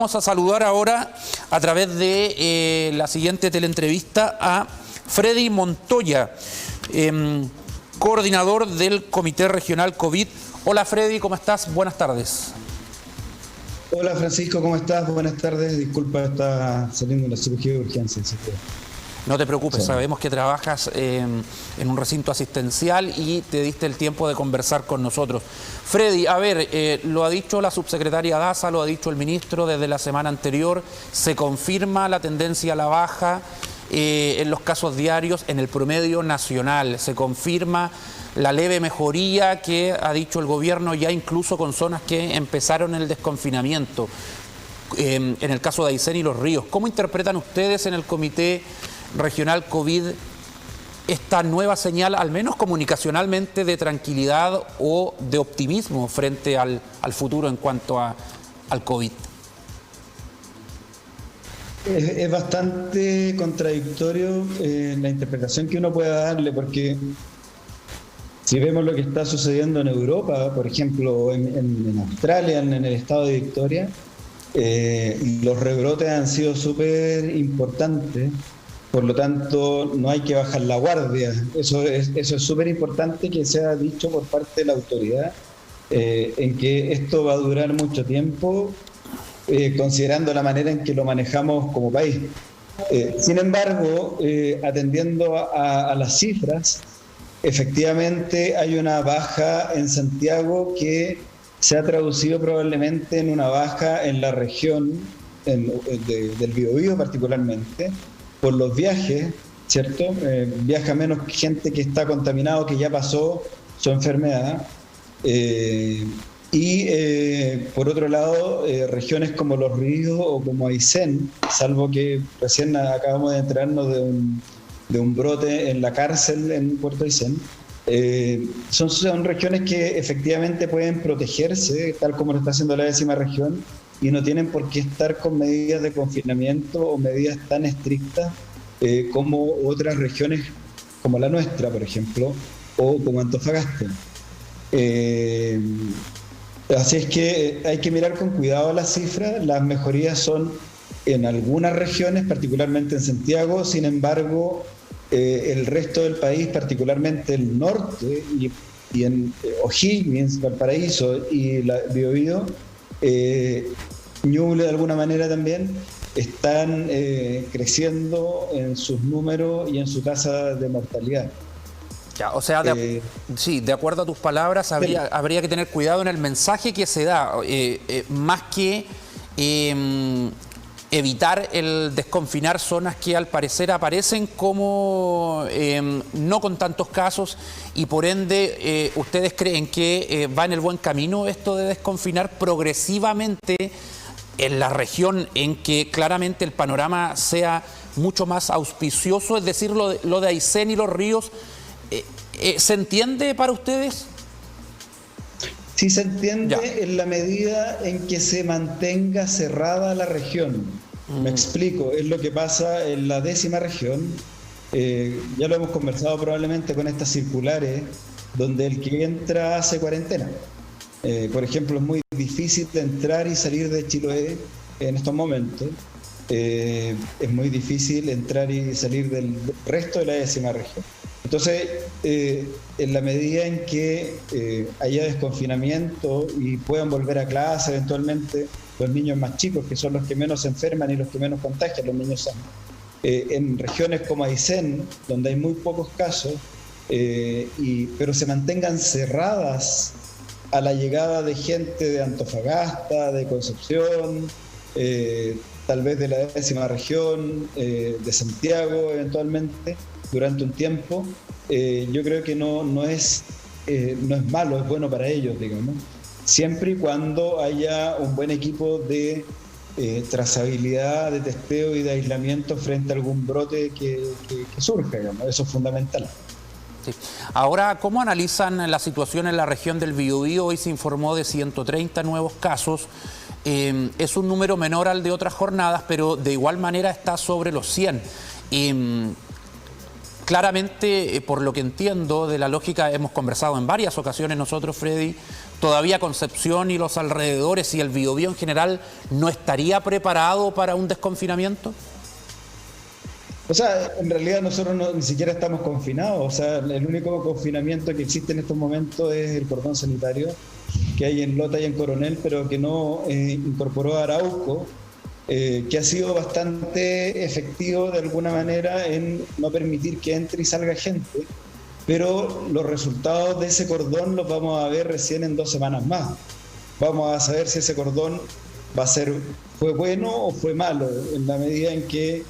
Vamos a saludar ahora a través de la siguiente teleentrevista a Freddy Montoya, coordinador del Comité Regional COVID. Hola Freddy, ¿cómo estás? Buenas tardes. Hola Francisco, ¿cómo estás? Buenas tardes. Disculpa, está saliendo la cirugía de urgencia. No te preocupes, sabemos que trabajas en un recinto asistencial y te diste el tiempo de conversar con nosotros. Freddy, a ver, lo ha dicho la subsecretaria Daza, lo ha dicho el ministro desde la semana anterior, se confirma la tendencia a la baja en los casos diarios en el promedio nacional, se confirma la leve mejoría que ha dicho el gobierno ya incluso con zonas que empezaron el desconfinamiento, en el caso de Aysén y Los Ríos. ¿Cómo interpretan ustedes en el Comité Regional COVID esta nueva señal, al menos comunicacionalmente, de tranquilidad o de optimismo frente al futuro en cuanto al COVID? Es bastante contradictorio la interpretación que uno pueda darle, porque si vemos lo que está sucediendo en Europa, por ejemplo, en Australia, en el estado de Victoria, los rebrotes han sido súper importantes. Por lo tanto, no hay que bajar la guardia. Eso es súper importante que sea dicho por parte de la autoridad, en que esto va a durar mucho tiempo, considerando la manera en que lo manejamos como país. Sin embargo, atendiendo a las cifras, efectivamente hay una baja en Santiago que se ha traducido probablemente en una baja en la región del Biobío particularmente, por los viajes, ¿cierto? Viaja menos gente que está contaminado, que ya pasó su enfermedad. Por otro lado, regiones como Los Ríos o como Aysén, salvo que recién acabamos de enterarnos de un brote en la cárcel en Puerto Aysén, son regiones que efectivamente pueden protegerse, tal como lo está haciendo la 10ª región, y no tienen por qué estar con medidas de confinamiento o medidas tan estrictas como otras regiones como la nuestra, por ejemplo, o como Antofagasta. Así es que hay que mirar con cuidado las cifras. Las mejorías son en algunas regiones, particularmente en Santiago. Sin embargo, el resto del país, particularmente el norte y en O'Higgins, Valparaíso y Biobío, Ñuble de alguna manera también, están creciendo en sus números y en su tasa de mortalidad. Ya, o sea, sí, de acuerdo a tus palabras, habría que tener cuidado en el mensaje que se da, más que evitar el desconfinar zonas que al parecer aparecen como no con tantos casos, y por ende ustedes creen que va en el buen camino esto de desconfinar progresivamente en la región en que claramente el panorama sea mucho más auspicioso, es decir, lo de Aysén y Los Ríos. ¿Se entiende para ustedes? Sí, se entiende en la medida en que se mantenga cerrada la región. Me explico, es lo que pasa en la 10ª región. Ya lo hemos conversado probablemente con estas circulares, donde el que entra hace cuarentena. Por ejemplo, es muy difícil de entrar y salir de Chiloé en estos momentos. Es muy difícil entrar y salir del resto de la 10ª región. Entonces, en la medida en que haya desconfinamiento y puedan volver a clase eventualmente los niños más chicos, que son los que menos se enferman y los que menos contagian, los niños sanos, en regiones como Aysén, donde hay muy pocos casos, pero se mantengan cerradas a la llegada de gente de Antofagasta, de Concepción, tal vez de la 10ª región, de Santiago eventualmente, durante un tiempo, yo creo que no es malo, es bueno para ellos, digamos, siempre y cuando haya un buen equipo de trazabilidad, de testeo y de aislamiento frente a algún brote que surja, digamos. Eso es fundamental. Sí. Ahora, ¿cómo analizan la situación en la región del Biobío? Hoy se informó de 130 nuevos casos. Es un número menor al de otras jornadas, pero de igual manera está sobre los 100. Claramente, por lo que entiendo de la lógica, hemos conversado en varias ocasiones nosotros, Freddy, todavía Concepción y los alrededores y el Biobío en general no estaría preparado para un desconfinamiento. O sea, en realidad nosotros ni siquiera estamos confinados. O sea, el único confinamiento que existe en estos momentos es el cordón sanitario que hay en Lota y en Coronel, pero que no incorporó a Arauco, que ha sido bastante efectivo de alguna manera en no permitir que entre y salga gente. Pero los resultados de ese cordón los vamos a ver recién en 2 semanas más. Vamos a saber si ese cordón fue bueno o fue malo, en la medida en que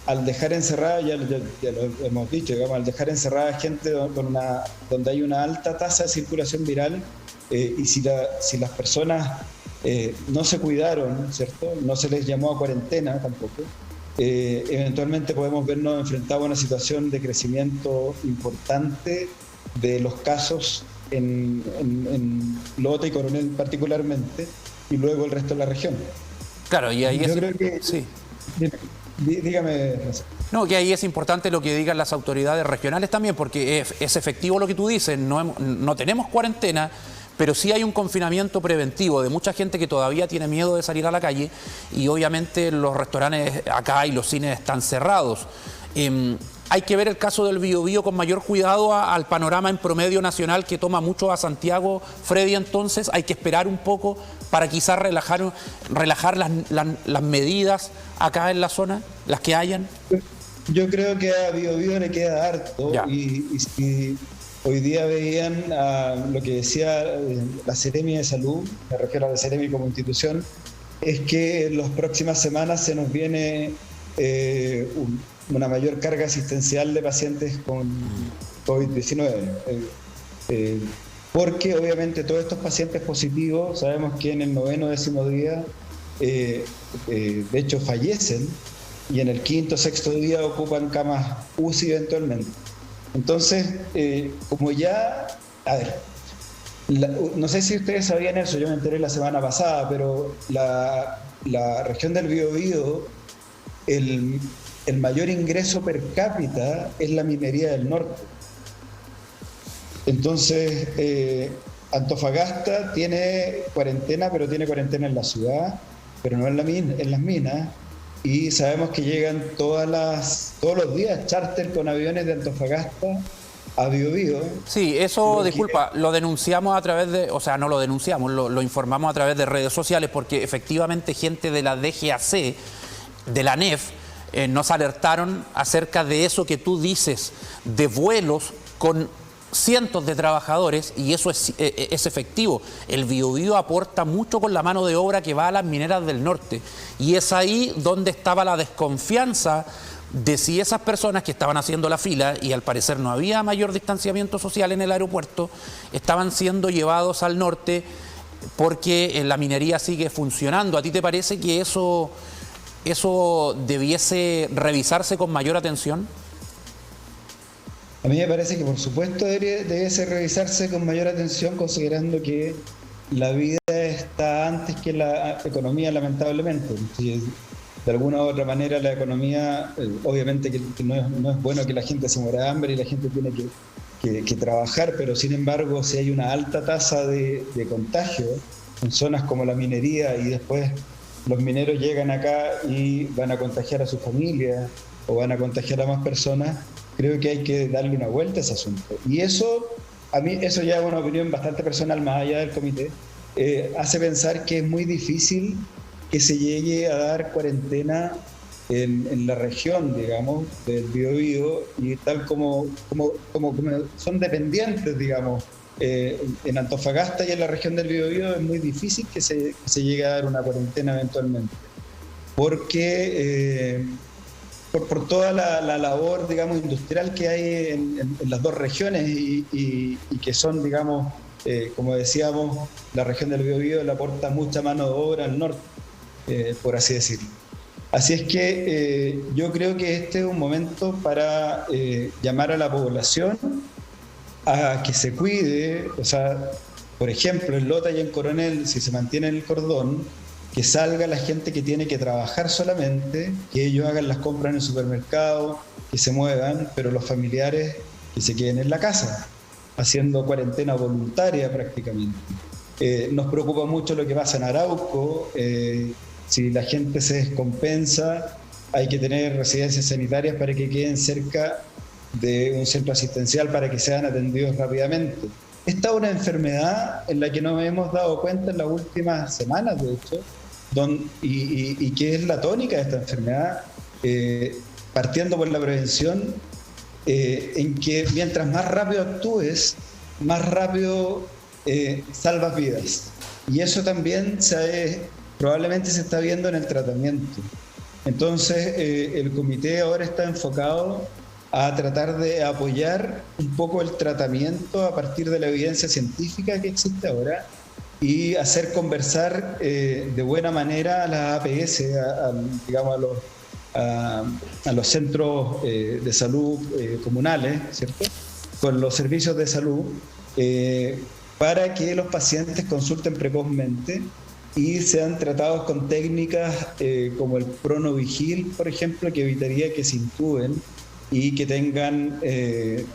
al dejar encerrada, ya lo hemos dicho, digamos, al dejar encerrada gente donde hay una alta tasa de circulación viral, y si las personas no se cuidaron, ¿cierto? No se les llamó a cuarentena tampoco, eventualmente podemos vernos enfrentados a una situación de crecimiento importante de los casos en Lota y Coronel particularmente, y luego el resto de la región. Claro, y ahí yo creo que... Sí. Dígame. No, que ahí es importante lo que digan las autoridades regionales también, porque es efectivo lo que tú dices, no tenemos cuarentena, pero sí hay un confinamiento preventivo de mucha gente que todavía tiene miedo de salir a la calle, y obviamente los restaurantes acá y los cines están cerrados. Hay que ver el caso del Biobío con mayor cuidado al panorama en promedio nacional que toma mucho a Santiago, Freddy. Entonces hay que esperar un poco para quizás relajar las medidas acá en la zona, las que hayan. Yo creo que a Biobío le queda harto, y si hoy día veían lo que decía la Seremi de Salud, me refiero a la Seremi como institución, es que en las próximas semanas se nos viene una mayor carga asistencial de pacientes con COVID-19. Porque obviamente todos estos pacientes positivos, sabemos que en el 9º, 10º día, de hecho fallecen, y en el 5º, 6º día ocupan camas UCI eventualmente. Entonces, como ya, a ver, no sé si ustedes sabían eso, yo me enteré la semana pasada, pero la región del Biobío, el mayor ingreso per cápita es la minería del norte. Entonces, Antofagasta tiene cuarentena, pero tiene cuarentena en la ciudad, pero no en las minas. Y sabemos que llegan todos los días charter con aviones de Antofagasta a Biobío. Sí, eso, disculpa, lo denunciamos a través de, o sea, no lo denunciamos, lo informamos a través de redes sociales, porque efectivamente gente de la DGAC, de la NEF, nos alertaron acerca de eso que tú dices, de vuelos con cientos de trabajadores, y eso es efectivo. El Biobío aporta mucho con la mano de obra que va a las mineras del norte, y es ahí donde estaba la desconfianza de si esas personas que estaban haciendo la fila, y al parecer no había mayor distanciamiento social en el aeropuerto, estaban siendo llevados al norte porque la minería sigue funcionando. ¿A ti te parece que eso debiese revisarse con mayor atención? A mí me parece que por supuesto debiese revisarse con mayor atención, considerando que la vida está antes que la economía, lamentablemente. De alguna u otra manera la economía, obviamente que no es bueno que la gente se muera de hambre y la gente tiene que trabajar, pero sin embargo si hay una alta tasa de contagio en zonas como la minería, y después los mineros llegan acá y van a contagiar a su familia o van a contagiar a más personas, creo que hay que darle una vuelta a ese asunto. Y eso, a mí, eso ya es una opinión bastante personal, más allá del comité, hace pensar que es muy difícil que se llegue a dar cuarentena en la región, digamos, del Biobío, y tal como son dependientes, digamos, en Antofagasta y en la región del Biobío, es muy difícil que se llegue a dar una cuarentena eventualmente, porque por toda la labor, digamos, industrial que hay en las dos regiones, y que son, digamos, como decíamos, la región del Biobío le aporta mucha mano de obra al norte, por así decirlo. Así es que yo creo que este es un momento para llamar a la población a que se cuide. O sea, por ejemplo, en Lota y en Coronel, si se mantiene el cordón, que salga la gente que tiene que trabajar solamente, que ellos hagan las compras en el supermercado, que se muevan, pero los familiares que se queden en la casa, haciendo cuarentena voluntaria prácticamente. Nos preocupa mucho lo que pasa en Arauco. Si la gente se descompensa, hay que tener residencias sanitarias para que queden cerca de un centro asistencial para que sean atendidos rápidamente. Esta es una enfermedad en la que nos hemos dado cuenta en las últimas semanas, de hecho, y que es la tónica de esta enfermedad, partiendo por la prevención, en que mientras más rápido actúes, más rápido salvas vidas. Y eso también probablemente se está viendo en el tratamiento. Entonces, el comité ahora está enfocado a tratar de apoyar un poco el tratamiento a partir de la evidencia científica que existe ahora y hacer conversar de buena manera a las APS, digamos a los centros de salud comunales, ¿cierto?, con los servicios de salud, para que los pacientes consulten precozmente y sean tratados con técnicas como el Pronovigil, por ejemplo, que evitaría que se intuben y que tengan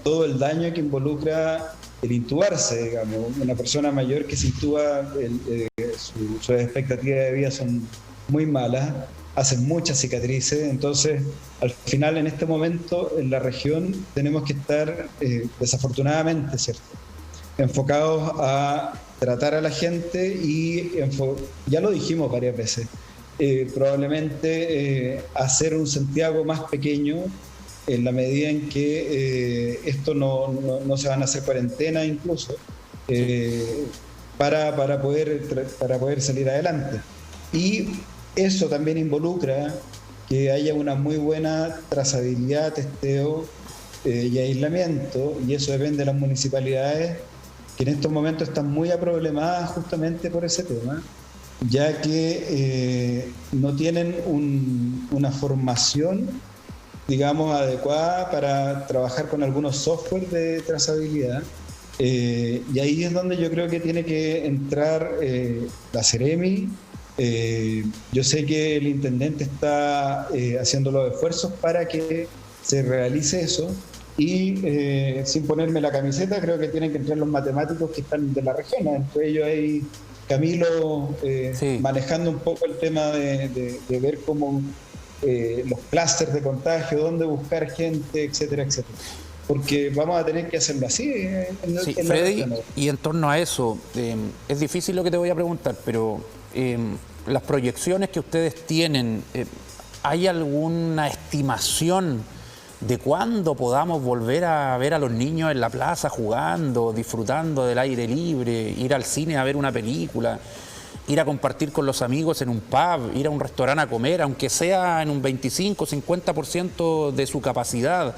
todo el daño que involucra el intubarse, digamos. Una persona mayor que se intuba, sus expectativas de vida son muy malas, hacen muchas cicatrices. Entonces, al final, en este momento, en la región, tenemos que estar, desafortunadamente, ¿cierto?, enfocados a tratar a la gente y, ya lo dijimos varias veces, probablemente hacer un Santiago más pequeño en la medida en que esto no se van a hacer cuarentena incluso, para poder salir adelante. Y eso también involucra que haya una muy buena trazabilidad, testeo y aislamiento, y eso depende de las municipalidades, que en estos momentos están muy aproblemadas justamente por ese tema, ya que no tienen una formación, digamos, adecuada para trabajar con algunos software de trazabilidad. Y ahí es donde yo creo que tiene que entrar la Seremi. Yo sé que el intendente está haciendo los esfuerzos para que se realice eso, y sin ponerme la camiseta, creo que tienen que entrar los matemáticos que están de la región. Entre ellos hay Camilo sí, manejando un poco el tema de ver cómo los clústeres de contagio, dónde buscar gente, etcétera, etcétera. Porque vamos a tener que hacerlo así. Sí, Freddy, y en torno a eso, es difícil lo que te voy a preguntar, pero las proyecciones que ustedes tienen, ¿hay alguna estimación de cuándo podamos volver a ver a los niños en la plaza jugando, disfrutando del aire libre, ir al cine a ver una película, ir a compartir con los amigos en un pub, ir a un restaurante a comer, aunque sea en un 25 o 50% de su capacidad?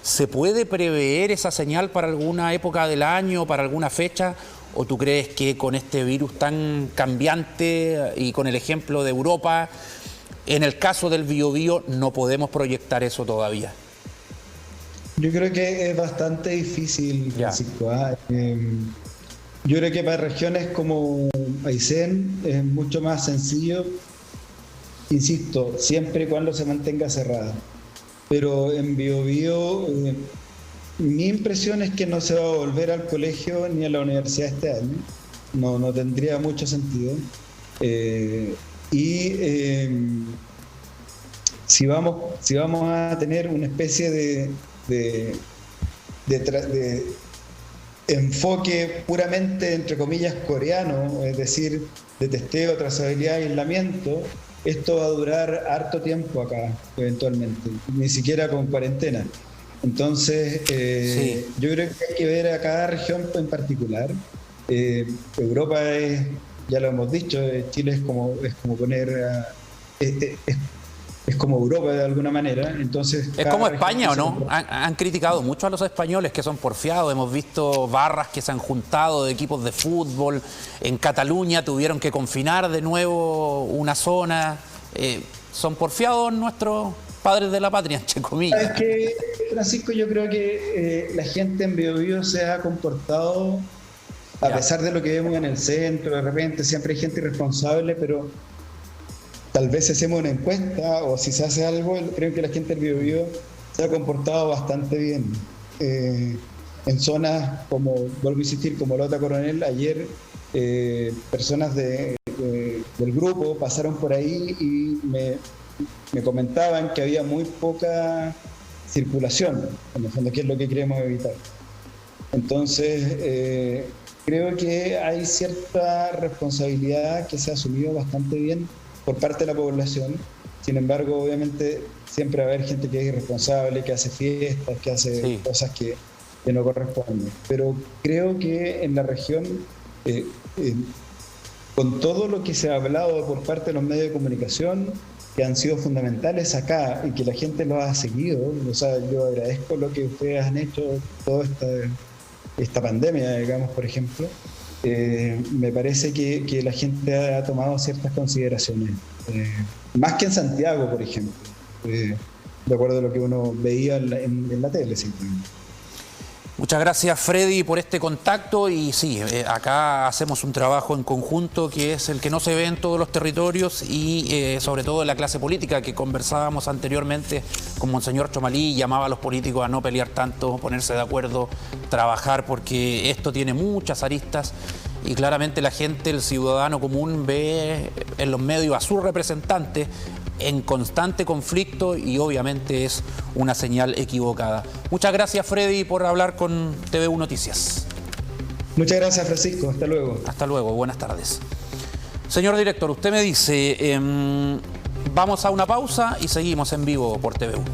¿Se puede prever esa señal para alguna época del año, para alguna fecha? ¿O tú crees que con este virus tan cambiante y con el ejemplo de Europa, en el caso del Biobío, no podemos proyectar eso todavía? Yo creo que es bastante difícil, Francisco. Yo creo que para regiones como Aysén es mucho más sencillo, insisto, siempre y cuando se mantenga cerrada. Pero en Biobío, mi impresión es que no se va a volver al colegio ni a la universidad este año. No tendría mucho sentido. Si vamos a tener una especie de enfoque puramente, entre comillas, coreano, es decir, de testeo, trazabilidad y aislamiento, esto va a durar harto tiempo acá, eventualmente, ni siquiera con cuarentena. Entonces, sí, yo creo que hay que ver a cada región en particular. Europa es, ya lo hemos dicho, Chile es como poner es como Europa de alguna manera. Entonces, es como España, ¿o no? Han criticado mucho a los españoles que son porfiados. Hemos visto barras que se han juntado de equipos de fútbol. En Cataluña tuvieron que confinar de nuevo una zona. ¿Son porfiados nuestros padres de la patria, entre comillas? Es que, Francisco, yo creo que la gente en Biobío se ha comportado, a pesar de lo que vemos en el centro, de repente siempre hay gente irresponsable, pero tal vez si hacemos una encuesta o si se hace algo, creo que la gente del Biobío se ha comportado bastante bien. En zonas como, vuelvo a insistir, como Lota Coronel, ayer personas del grupo pasaron por ahí y me comentaban que había muy poca circulación, en el fondo, que es lo que queremos evitar. Entonces, creo que hay cierta responsabilidad que se ha asumido bastante bien por parte de la población. Sin embargo, obviamente, siempre va a haber gente que es irresponsable, que hace fiestas, que hace cosas que no corresponden. Pero creo que en la región, con todo lo que se ha hablado por parte de los medios de comunicación, que han sido fundamentales acá y que la gente lo ha seguido, o sea, yo agradezco lo que ustedes han hecho toda esta pandemia, digamos, por ejemplo, me parece que la gente ha tomado ciertas consideraciones, más que en Santiago, por ejemplo, de acuerdo a lo que uno veía en la tele, simplemente. Muchas gracias, Freddy, por este contacto y sí, acá hacemos un trabajo en conjunto que es el que no se ve en todos los territorios y sobre todo en la clase política que conversábamos anteriormente con Monseñor Chomalí, llamaba a los políticos a no pelear tanto, ponerse de acuerdo, trabajar porque esto tiene muchas aristas y claramente la gente, el ciudadano común ve en los medios a sus representantes en constante conflicto y obviamente es una señal equivocada. Muchas gracias, Freddy, por hablar con TVU Noticias. Muchas gracias, Francisco. Hasta luego. Hasta luego. Buenas tardes. Señor director, usted me dice, vamos a una pausa y seguimos en vivo por TVU.